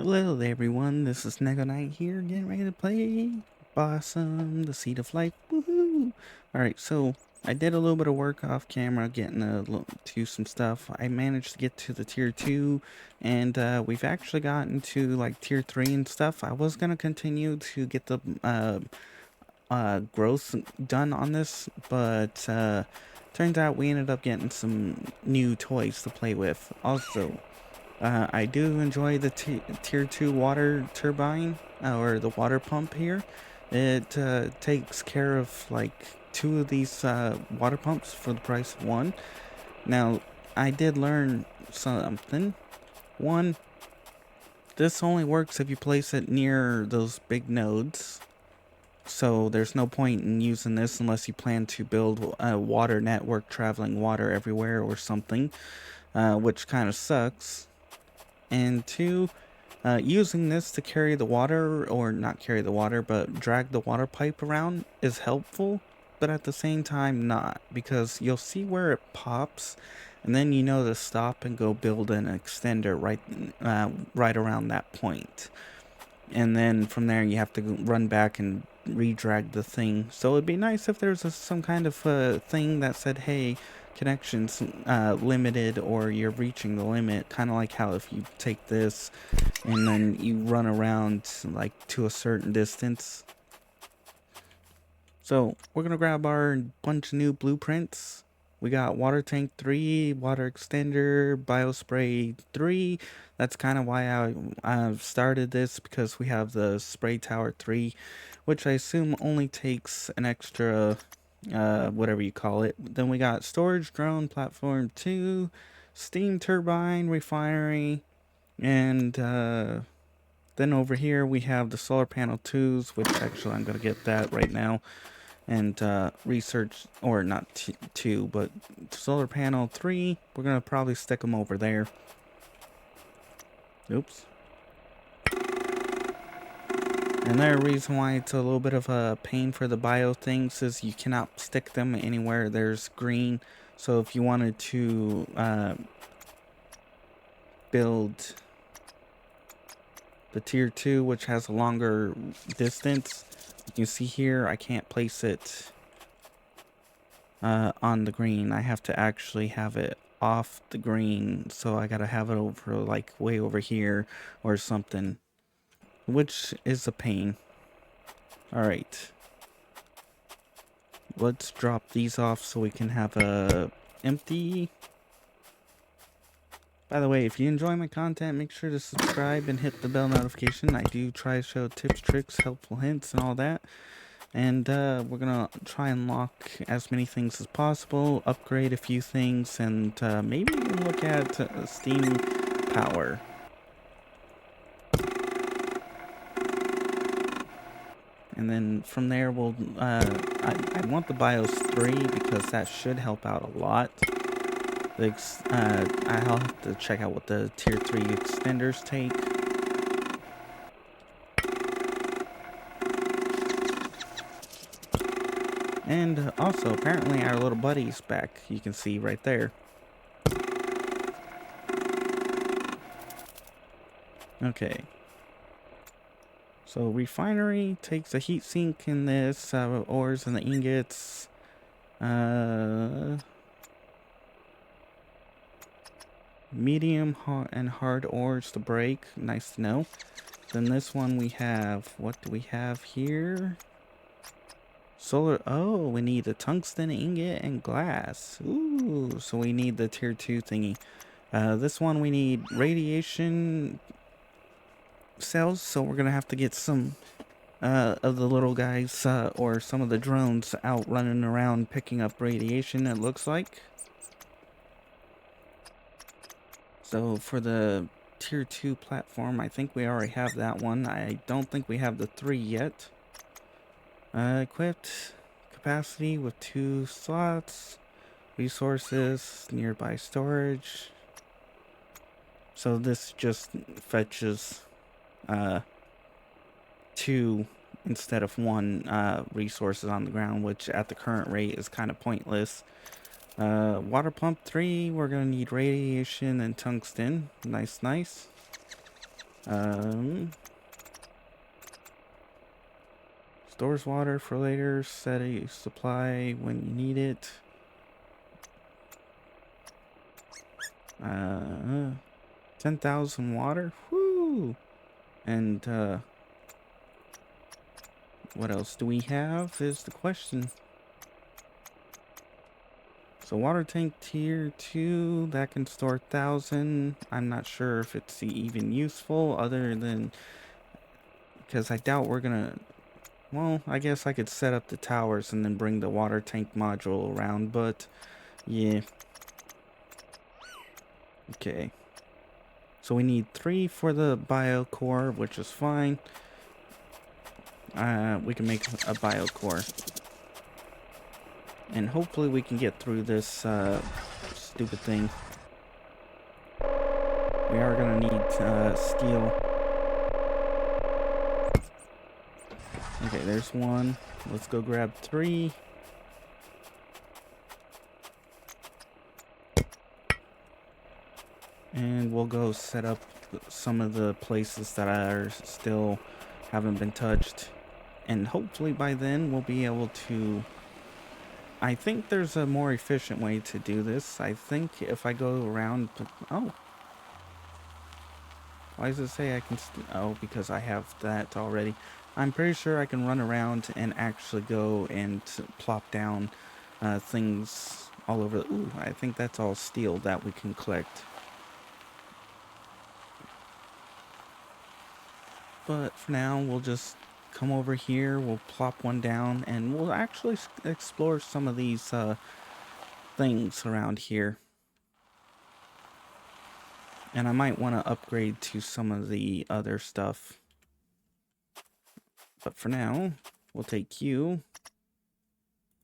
Hello there everyone, this is Neko here, getting ready to play Blossom, the Seed of Life, woohoo! Alright, so I did a little bit of work off camera, getting to some stuff. I managed to get to the tier 2, and we've actually gotten to like tier 3 and stuff. I was going to continue to get the growth done on this, but turns out we ended up getting some new toys to play with. Also, I do enjoy the tier 2 water turbine, or the water pump here. It takes care of like 2 of these water pumps for the price of 1. Now, I did learn something. One, this only works if you place it near those big nodes. So there's no point in using this unless you plan to build a water network traveling water everywhere or something, which kind of sucks. And 2, using this to carry the water, or not carry the water, but drag the water pipe around is helpful, but at the same time not, because you'll see where it pops, and then you know to stop and go build an extender right around that point. And then from there you have to run back and re-drag the thing. So it'd be nice if there's some kind of thing that said, hey, connections limited, or you're reaching the limit, kind of like how if you take this and then you run around like to a certain distance. So we're gonna grab our bunch of new blueprints. We got water tank 3, water extender, biospray 3. That's kind of why I've started this, because we have the spray tower 3, which I assume only takes an extra whatever you call it. Then we got storage drone platform 2, steam turbine refinery, and then over here we have the solar panel 2s, which actually I'm gonna get that right now. And research, or not 2, but solar panel 3, we're gonna probably stick them over there. Oops. Another reason why it's a little bit of a pain for the bio things is you cannot stick them anywhere there's green. So if you wanted to build the tier 2, which has a longer distance, you can see here I can't place it on the green. I have to actually have it off the green, so I gotta have it over like way over here or something, which is a pain. Alright, let's drop these off so we can have a empty. By the way, if you enjoy my content, make sure to subscribe and hit the bell notification. I do try to show tips, tricks, helpful hints, and all that. And we're gonna try and lock as many things as possible, upgrade a few things, and maybe even look at steam power. And then from there, we'll I want the BIOS 3 because that should help out a lot. I'll have to check out what the tier 3 extenders take. And also, apparently our little buddy's back. You can see right there. Okay. So refinery takes a heat sink in this, ores and the ingots. Medium and hard ores to break. Nice to know. Then this one we have, what do we have here? Solar, oh, we need a tungsten ingot and glass. Ooh, so we need the tier 2 thingy. This one we need radiation cells, so we're gonna have to get some of the little guys, or some of the drones out running around picking up radiation, it looks like. So for the tier 2 platform, I think we already have that one. I don't think we have the 3 yet. Equipped capacity with 2 slots, resources, nearby storage. So this just fetches 2 instead of 1 resources on the ground, which at the current rate is kind of pointless. Water pump 3, we're gonna need radiation and tungsten. Nice, nice. Um, Stores water for later. Set a supply when you need it. 10,000 water. Whoo! And what else do we have is the question. So water tank tier 2, that can store 1,000. I'm not sure if it's even useful other than, because I doubt we're gonna, well, I guess I could set up the towers and then bring the water tank module around, but yeah. Okay. So we need 3 for the bio core, which is fine. We can make a bio core. And hopefully we can get through this stupid thing. We are gonna need steel. Okay, there's 1. Let's go grab 3. And we'll go set up some of the places that are still haven't been touched. And hopefully by then we'll be able to... I think there's a more efficient way to do this. I think if I go around... Oh. Why does it say I can... Oh, because I have that already. I'm pretty sure I can run around and actually go and plop down things all over. Ooh, I think that's all steel that we can collect. But for now, we'll just come over here, we'll plop one down, and we'll actually explore some of these things around here. And I might want to upgrade to some of the other stuff. But for now, we'll take you,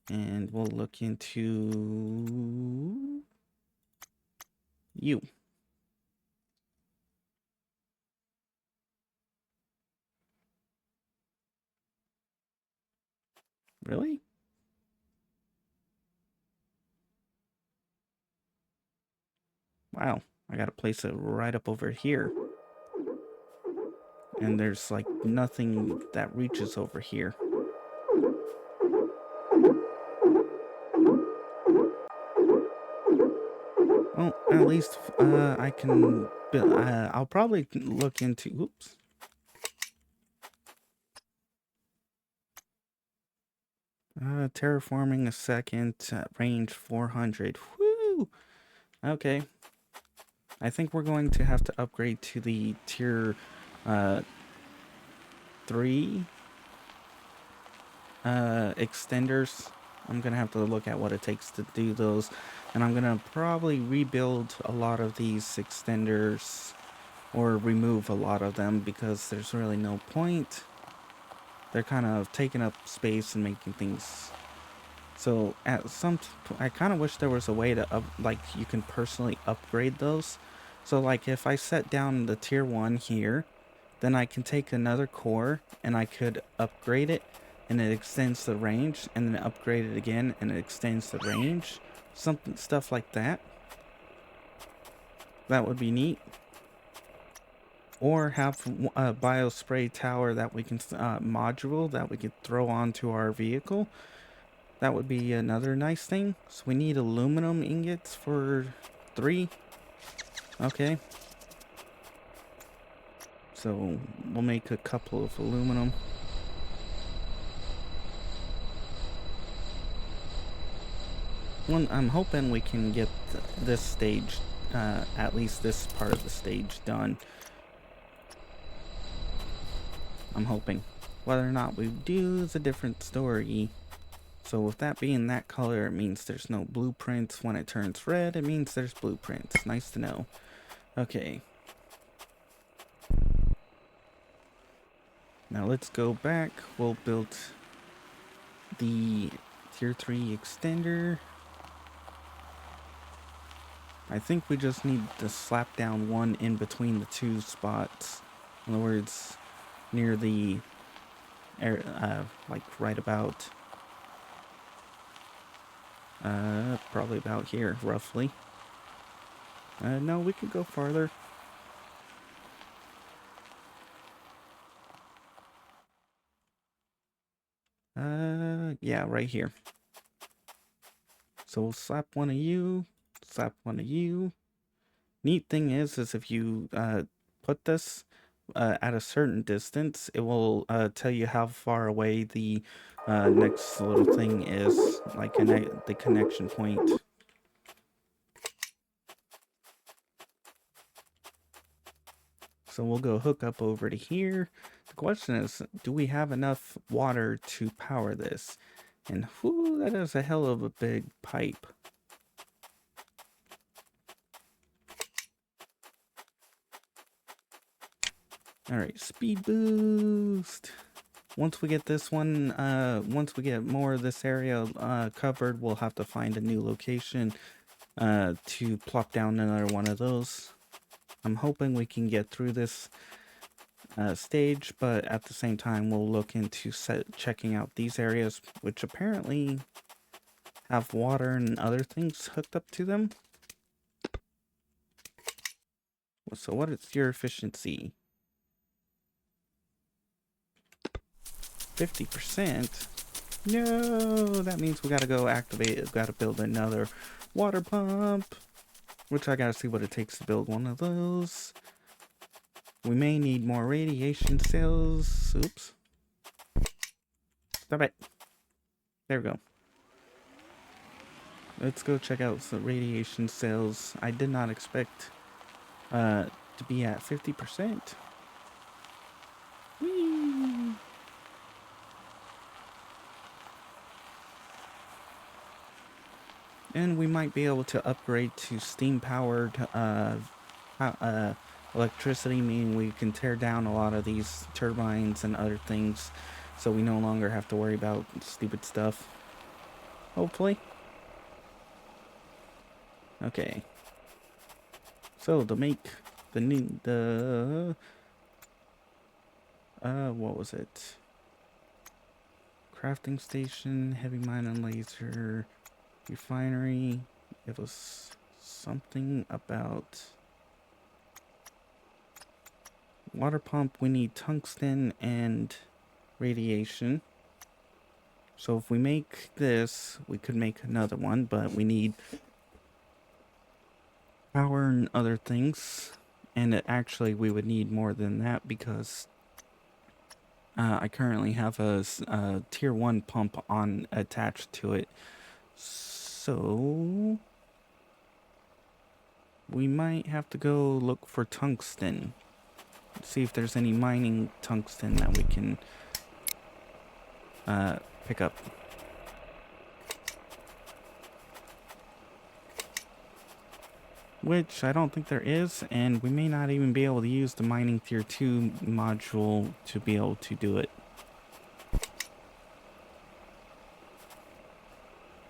and we'll look into you. Really? Wow, I gotta place it right up over here. And there's like nothing that reaches over here. Well, at least I can... I'll probably look into... Oops. Terraforming a second, range 400. Woo! Okay. I think we're going to have to upgrade to the tier 3 extenders. I'm going to have to look at what it takes to do those. And I'm going to probably rebuild a lot of these extenders or remove a lot of them because there's really no point. They're kind of taking up space and making things... So at some, I kind of wish there was a way to like you can personally upgrade those. So like if I set down the tier 1 here, then I can take another core and I could upgrade it and it extends the range, and then upgrade it again and it extends the range. Stuff like that. That would be neat. Or have a biospray tower that we can module that we could throw onto our vehicle. That would be another nice thing. So we need aluminum ingots for 3. Okay. So we'll make a couple of aluminum. I'm hoping we can get this stage, at least this part of the stage done. I'm hoping. Whether or not we do is a different story. So with that being that color, it means there's no blueprints. When it turns red, it means there's blueprints. Nice to know. Okay. Now let's go back. We'll build the tier 3 extender. I think we just need to slap down one in between the 2 spots. In other words, near the air, like right about... probably about here, roughly. No, we could go farther. Yeah, right here. So we'll slap one of you, slap one of you. Neat thing is if you put this at a certain distance, it will tell you how far away the next little thing is, like the connection point. So we'll go hook up over to here. The question is, do we have enough water to power this? And whoo, that is a hell of a big pipe. Alright, speed boost. Once we get this one, once we get more of this area covered, we'll have to find a new location to plop down another one of those. I'm hoping we can get through this stage, but at the same time we'll look into checking out these areas, which apparently have water and other things hooked up to them. So what is your efficiency? 50%? No, that means we gotta go activate it. Gotta build another water pump, which I gotta see what it takes to build one of those. We may need more radiation cells. Oops. Stop it. There we go. Let's go check out some radiation cells. I did not expect to be at 50%. Whee! And we might be able to upgrade to steam-powered electricity, meaning we can tear down a lot of these turbines and other things, so we no longer have to worry about stupid stuff. Hopefully. Okay. So to make what was it? Crafting station, heavy mine and laser, refinery. It was something about water pump. We need tungsten and radiation. So if we make this, we could make another one, but we need power and other things. And actually we would need more than that because I currently have a tier 1 pump on attached to it. So we might have to go look for tungsten. See if there's any mining tungsten that we can pick up. Which I don't think there is, and we may not even be able to use the mining tier 2 module to be able to do it.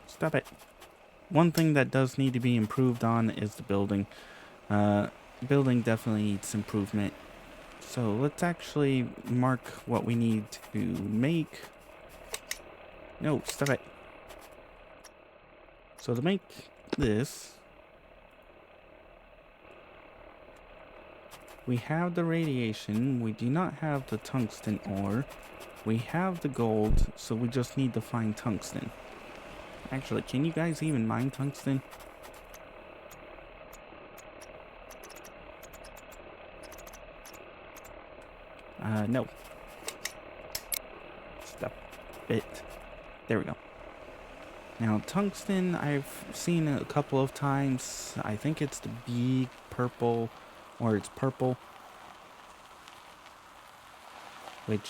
Stop it. One thing that does need to be improved on is the building. Building definitely needs improvement. So let's actually mark what we need to make. No, stop it. So to make this, we have the radiation, we do not have the tungsten ore, we have the gold, so we just need to find tungsten. Actually, can you guys even mine tungsten? No. Stop it. There we go. Now, tungsten, I've seen a couple of times. I think it's the big purple, or it's purple, which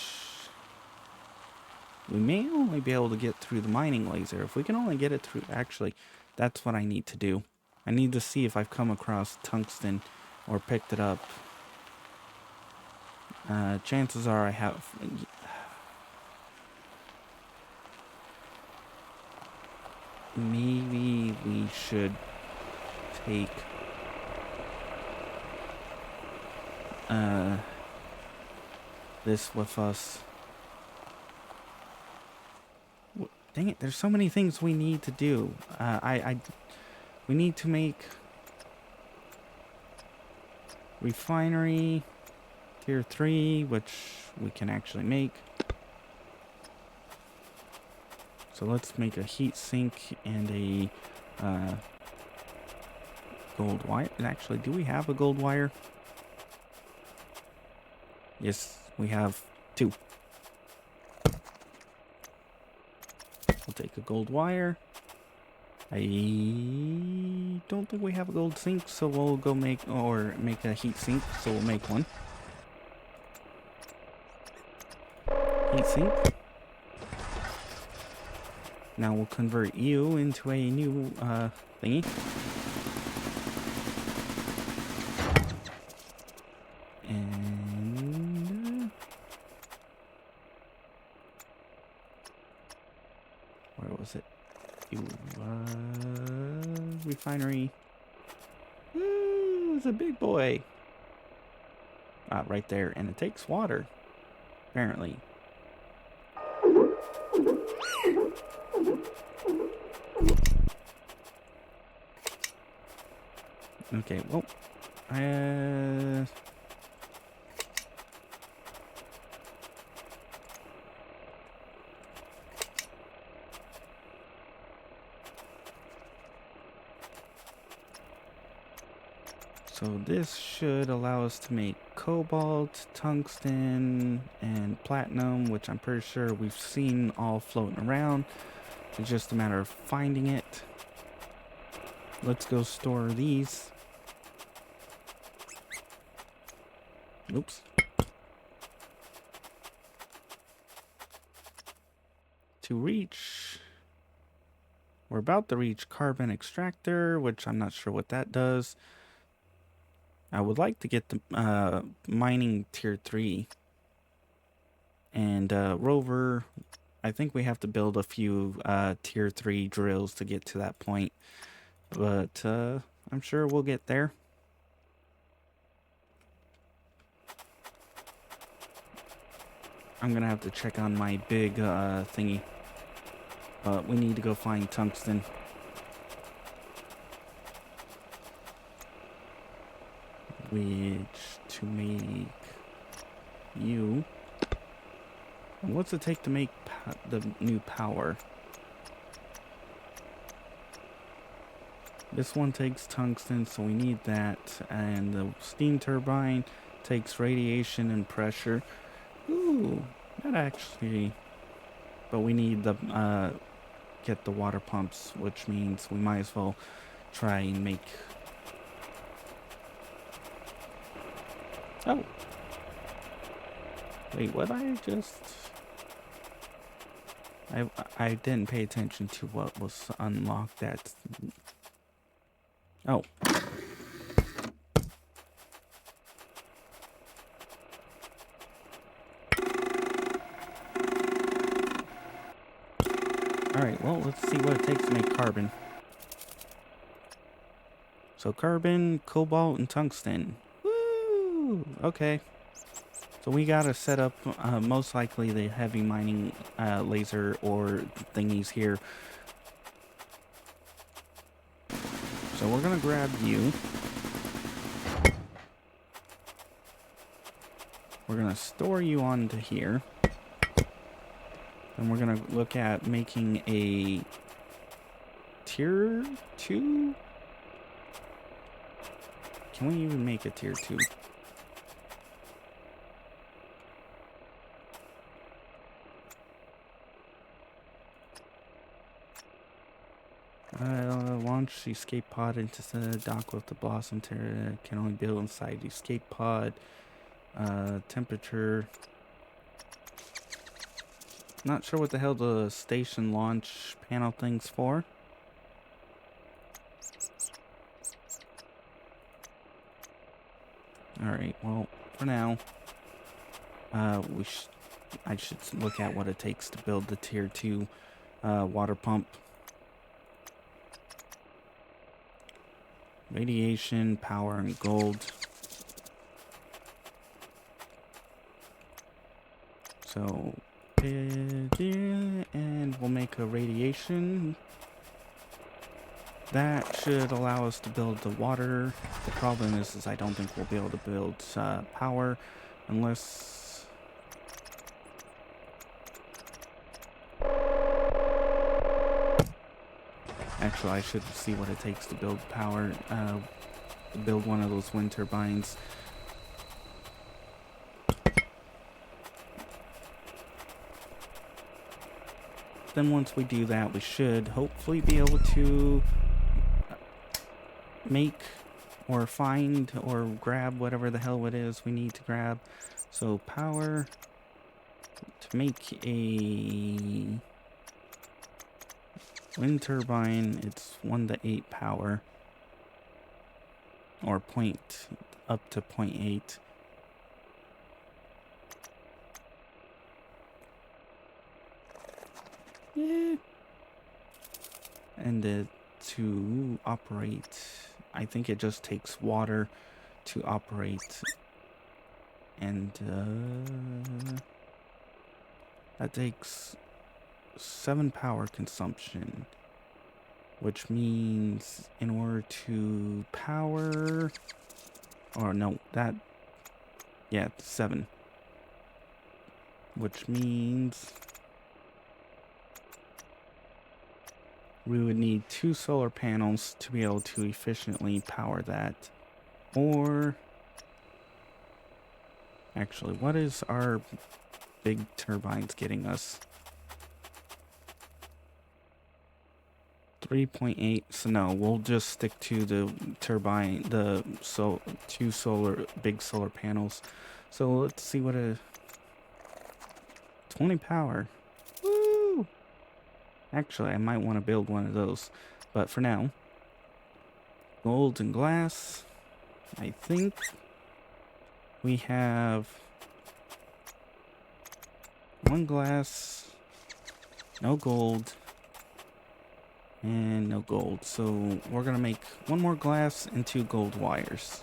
we may only be able to get through the mining laser. If we can only get it through, actually, that's what I need to do. I need to see if I've come across tungsten or picked it up. Chances are I have. Maybe we should take this with us. Dang it, there's so many things we need to do. We need to make refinery tier 3, which we can actually make. So let's make a heat sink and a gold wire. And actually, do we have a gold wire? Yes, we have 2. We'll take a gold wire. I don't think we have a gold sink, so we'll go make a heat sink, so we'll make one. Heat sink. Now we'll convert you into a new thingy. And where was it? Refinery. Ooh, it's a big boy. Right there, and it takes water, apparently. Okay, well, so this should allow us to make cobalt, tungsten, and platinum, which I'm pretty sure we've seen all floating around. It's just a matter of finding it. Let's go store these. Oops. To reach, we're about to reach carbon extractor, which I'm not sure what that does. I would like to get the mining tier 3 and rover. I think we have to build a few tier 3 drills to get to that point, but I'm sure we'll get there. I'm gonna have to check on my big thingy, but we need to go find tungsten. Which to make you. And what's it take to make the new power? This one takes tungsten, so we need that. And the steam turbine takes radiation and pressure. Ooh, that actually. But we need the get the water pumps, which means we might as well try and make. Oh. Wait, what I just... I didn't pay attention to what was unlocked. That's... Oh. Alright, well, let's see what it takes to make carbon. So carbon, cobalt, and tungsten. Woo! Okay. So we gotta set up, most likely, the heavy mining laser or thingies here. So we're gonna grab you. We're gonna store you onto here. And we're gonna look at making a tier 2? Can we even make a tier 2? Launch the escape pod into the dock with the blossom terror. Can only build inside the escape pod. Temperature. Not sure what the hell the station launch panel thing's for. Alright, well, for now, I should look at what it takes to build the tier 2 water pump. Radiation, power, and gold. So, and we'll make a radiation. That should allow us to build the water. The problem is I don't think we'll be able to build power unless... Actually, I should see what it takes to build power, build one of those wind turbines. Then once we do that, we should hopefully be able to make or find or grab whatever the hell it is we need to grab. So power to make a wind turbine, it's 1 to 8 power, or up to 0.8. Yeah. And to operate, I think it just takes water to operate, and that takes 7 power consumption, which means in order to power, or no, yeah, 7, which means we would need 2 solar panels to be able to efficiently power that. Or actually, what is our big turbines getting us? 3.8. So no, we'll just stick to the turbine, two big solar panels. So let's see what 20 power. Woo! Actually, I might want to build one of those, but for now, gold and glass. I think we have 1 glass, no gold, and no gold. So we're gonna make 1 more glass and 2 gold wires.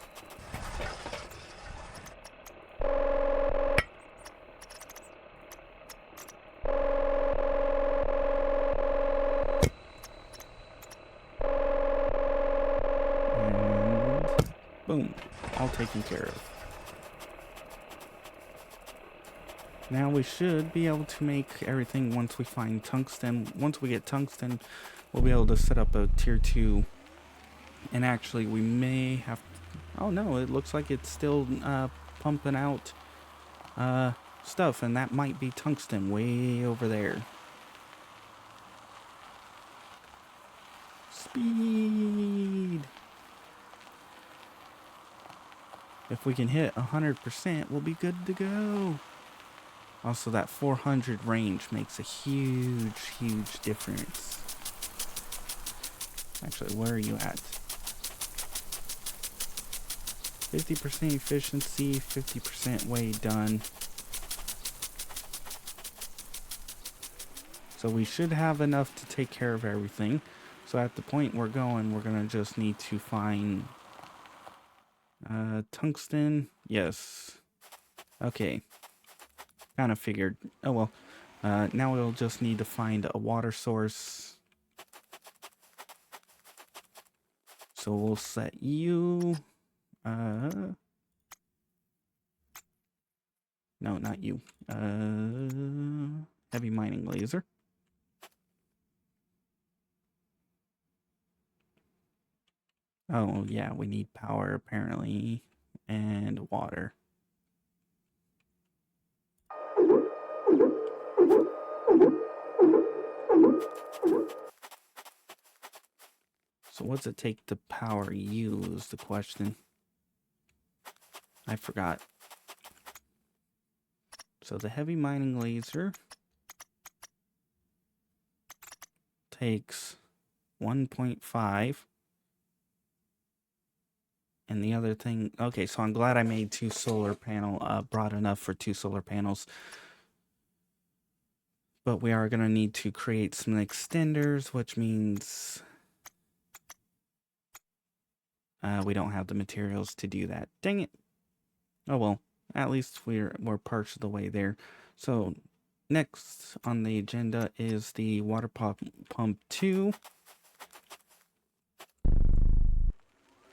Boom, all taken care of. Now we should be able to make everything once we find tungsten. Once we get tungsten, we'll be able to set up a tier 2. And actually, we may have... Oh no, it looks like it's still pumping out stuff, and that might be tungsten way over there. Speed! If we can hit 100%, we'll be good to go. Also, that 400 range makes a huge, huge difference. Actually, where are you at? 50% efficiency, 50% way done. So we should have enough to take care of everything. So at the point we're going, we're going to just need to find tungsten. Yes. Okay. Kind of figured. Oh well. Now we'll just need to find a water source. So we'll set you. No, not you. Heavy mining laser. Oh yeah, we need power apparently, and water. So what's it take to power you is the question. I forgot. So the heavy mining laser takes 1.5. And the other thing, okay, so I'm glad I made 2 solar panel, broad enough for 2 solar panels. But we are going to need to create some extenders, which means we don't have the materials to do that. Dang it. Oh well, at least we're parts of the way there. So next on the agenda is the water pump 2.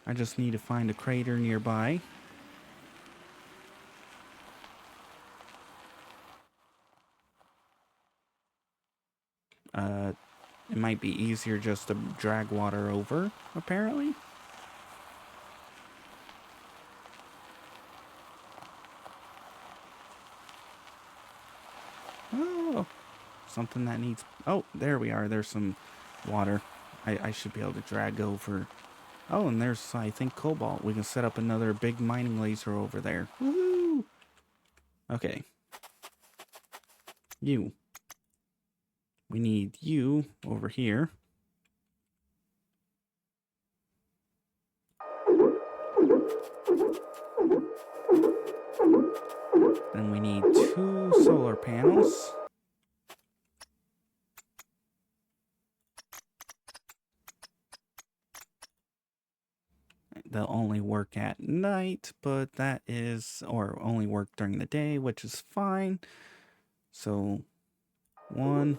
I just need to find a crater nearby. it might be easier just to drag water over, apparently. Oh, something that needs... Oh, there we are. There's some water. I should be able to drag over. Oh, and there's, I think, cobalt. We can set up another big mining laser over there. Woohoo! Okay. You. We need you over here. Then we need 2 solar panels. They'll only work at night, but that is, or only work during the day, which is fine. So, 1.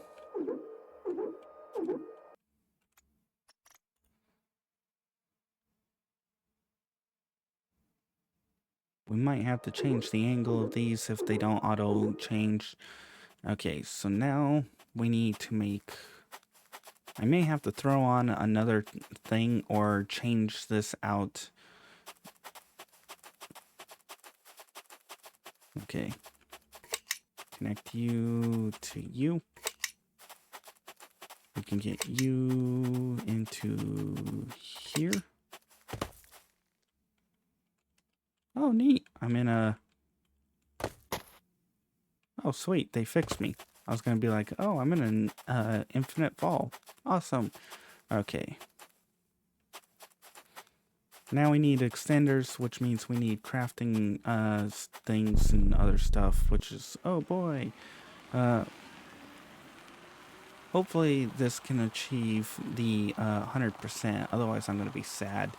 We might have to change the angle of these if they don't auto change. Okay, so now we need to make... I may have to throw on another thing or change this out. Okay. Connect you to you. We can get you into here. Oh, neat. I'm in a... Oh, sweet. They fixed me. I was going to be like, oh, I'm in an infinite fall. Awesome. Okay. Now we need extenders, which means we need crafting things and other stuff, which is... Oh, boy. Hopefully this can achieve the 100%. Otherwise, I'm going to be sad.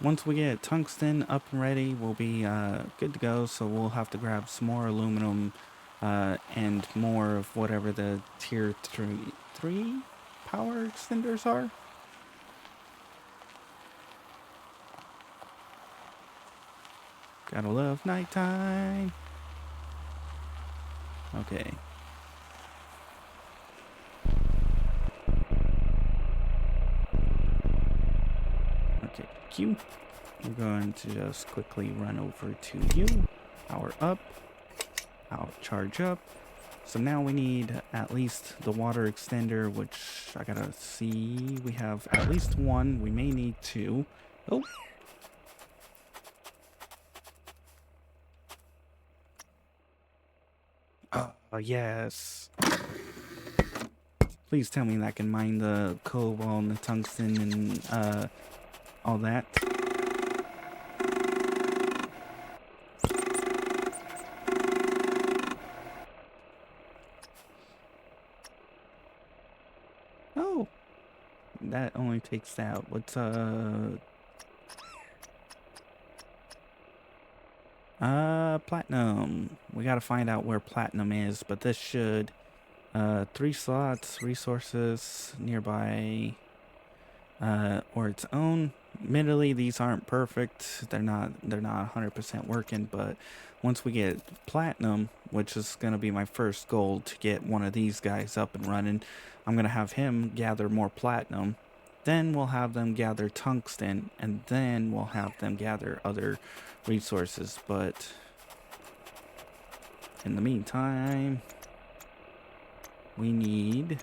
Once we get tungsten up and ready, we'll be good to go. So we'll have to grab some more aluminum and more of whatever the tier 3 power extenders are. Gotta love nighttime. Okay. Okay, Q. We're going to just quickly run over to you. Power up. I'll charge up. So now we need at least the water extender, which I gotta see. We have at least 1. We may need 2. Oh. Oh, yes. Please tell me that I can mine the cobalt and the tungsten and all that. Oh, that only takes that. What's platinum. We gotta find out where platinum is, but this should 3 slots, resources nearby, or its own. Admittedly, these aren't perfect. They're not 100% working, but once we get platinum, which is gonna be my first goal to get one of these guys up and running, I'm gonna have him gather more platinum. Then we'll have them gather tungsten, and then we'll have them gather other resources. But in the meantime, we need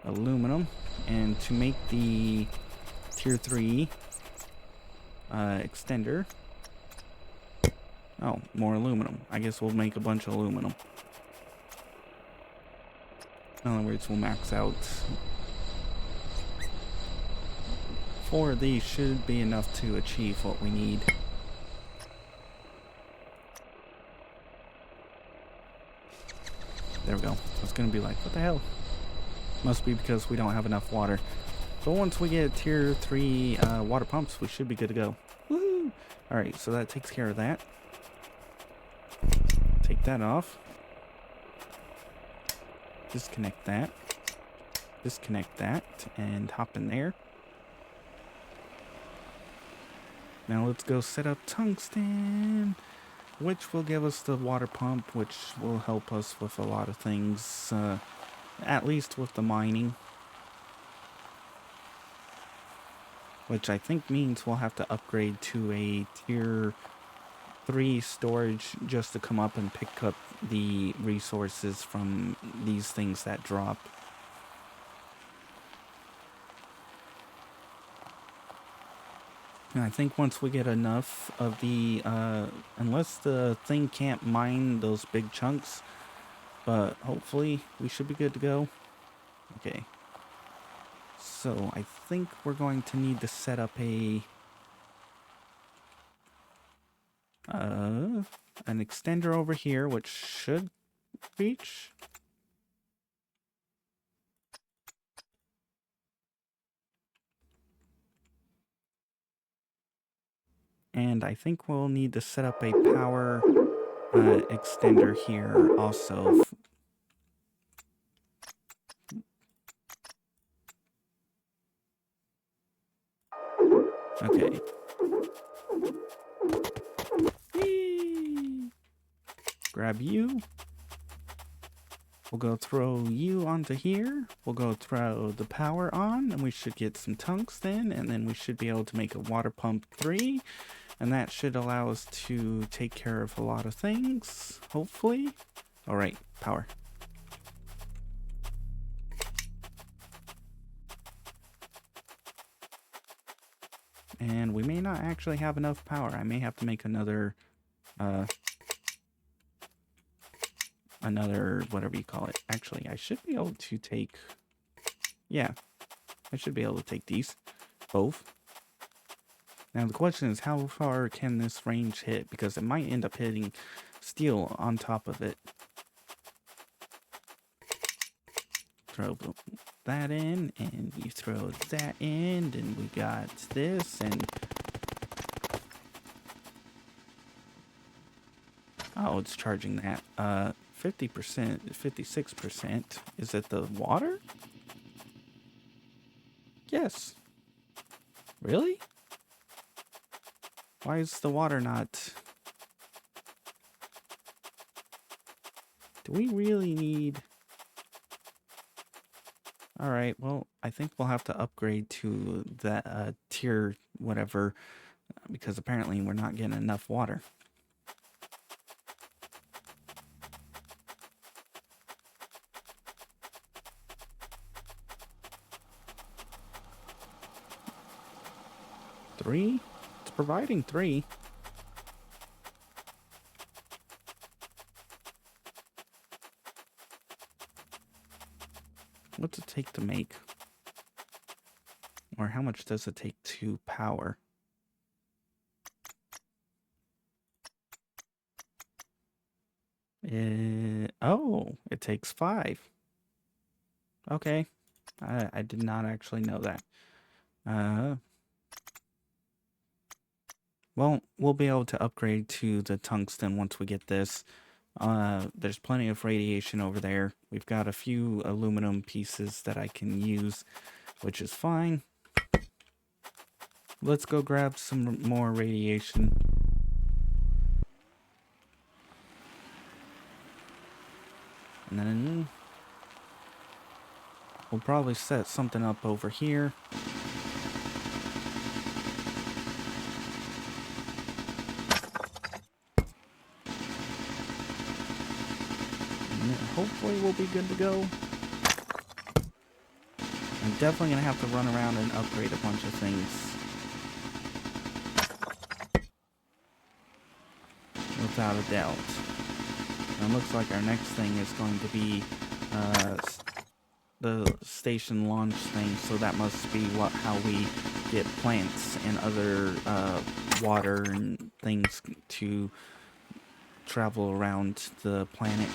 aluminum, and to make the tier 3 extender, oh, more aluminum. I guess we'll make a bunch of aluminum. In other words, we'll max out. 4 of these should be enough to achieve what we need. There we go. I was gonna be like, what the hell? Must be because we don't have enough water. But once we get tier 3 water pumps, we should be good to go. Woohoo! Alright, so that takes care of that. Take that off. Disconnect that. Disconnect that, and hop in there. Now let's go set up tungsten. which will give us the water pump, which will help us with a lot of things, at least with the mining. Which I think means we'll have to upgrade to a tier 3 storage just to come up and pick up the resources from these things that drop. And I think once we get enough of the, unless the thing can't mine those big chunks, but hopefully we should be good to go. Okay. So I think we're going to need to set up an extender over here, which should reach. And I think we'll need to set up a power extender here also. Okay. Whee! Grab you. We'll go throw you onto here. We'll go throw the power on, and we should get some tungsten, and then we should be able to make a water pump 3. And that should allow us to take care of a lot of things, hopefully. All right, power. And we may not actually have enough power. I may have to make another, whatever you call it. Actually, I should be able to take, yeah, I should be able to take these, both. Now the question is, how far can this range hit? Because it might end up hitting steel on top of it. Throw that in, and you throw that in, and we got this, and... oh, it's charging that. 50%, 56%. Is it the water? Yes. Really? Why is the water not... do we really need... Alright, well, I think we'll have to upgrade to that tier whatever, because apparently we're not getting enough water. Three? It's providing 3. What's it take to make? Or how much does it take to power? Oh, it takes 5. Okay. I did not actually know that. Well, we'll be able to upgrade to the tungsten once we get this. There's plenty of radiation over there. We've got a few aluminum pieces that I can use, which is fine. Let's go grab some more radiation. And then we'll probably set something up over here. And hopefully we'll be good to go. I'm definitely going to have to run around and upgrade a bunch of things. Without a doubt. And it looks like our next thing is going to be the station launch thing, so that must be how we get plants and other water and things to travel around the planet.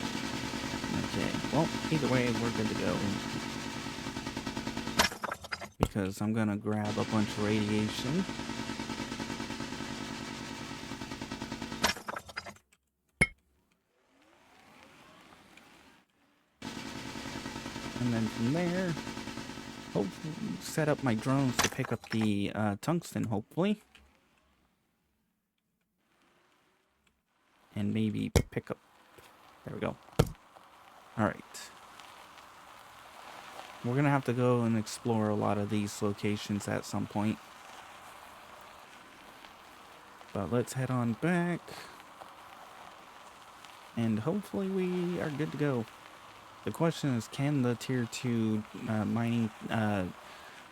Okay, well, either way, we're good to go. Because I'm gonna grab a bunch of radiation. And then from there, set up my drones to pick up the tungsten, hopefully. And maybe pick up... There we go. Alright. We're gonna have to go and explore a lot of these locations at some point. But let's head on back. And hopefully we are good to go. The question is, can the tier 2 mining,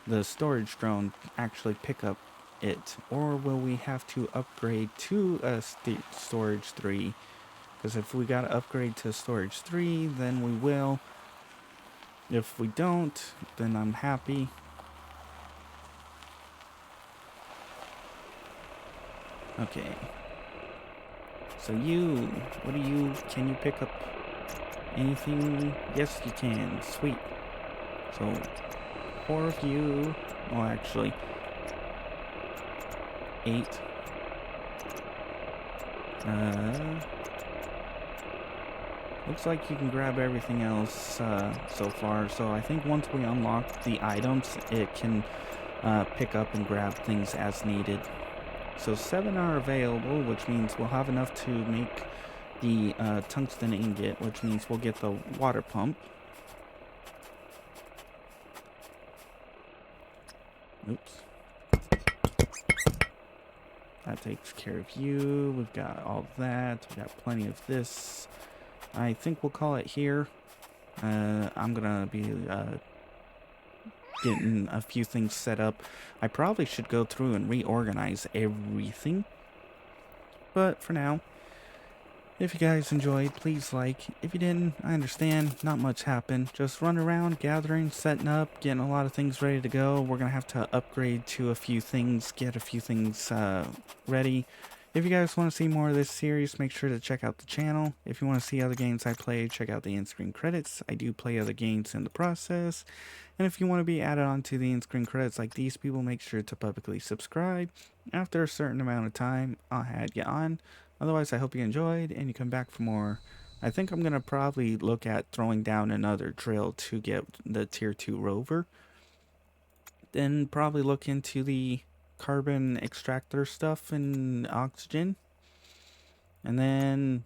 the storage drone actually pick up it? Or will we have to upgrade to a storage 3? Because if we gotta upgrade to storage 3, then we will. If we don't, then I'm happy. Okay. So you, can you pick up anything? Yes, you can. Sweet. So, 4 of you, well actually, 8. Looks like you can grab everything else so far. So I think once we unlock the items, it can pick up and grab things as needed. So 7 are available, which means we'll have enough to make the tungsten ingot, which means we'll get the water pump. Oops. That takes care of you. We've got all that. We've got plenty of this. I think we'll call it here. I'm gonna be getting a few things set up. I probably should go through and reorganize everything. But for now, if you guys enjoyed, please like. If you didn't, I understand. Not much happened. Just run around, gathering, setting up, getting a lot of things ready to go. We're gonna have to upgrade to a few things, get a few things ready. If you guys want to see more of this series, make sure to check out the channel. If you want to see other games I play, check out the in-screen credits. I do play other games in the process. And if you want to be added onto the in-screen credits like these people, make sure to publicly subscribe. After a certain amount of time, I'll add you on. Otherwise, I hope you enjoyed and you come back for more. I think I'm going to probably look at throwing down another drill to get the tier 2 rover. Then probably look into the carbon extractor stuff and oxygen. And then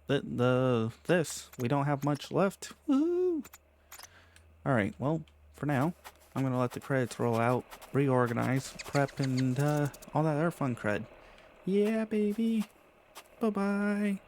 this. We don't have much left. Woohoo! Alright, well, for now, I'm going to let the credits roll out, reorganize, prep, and all that other fun cred. Yeah, baby. Bye-bye.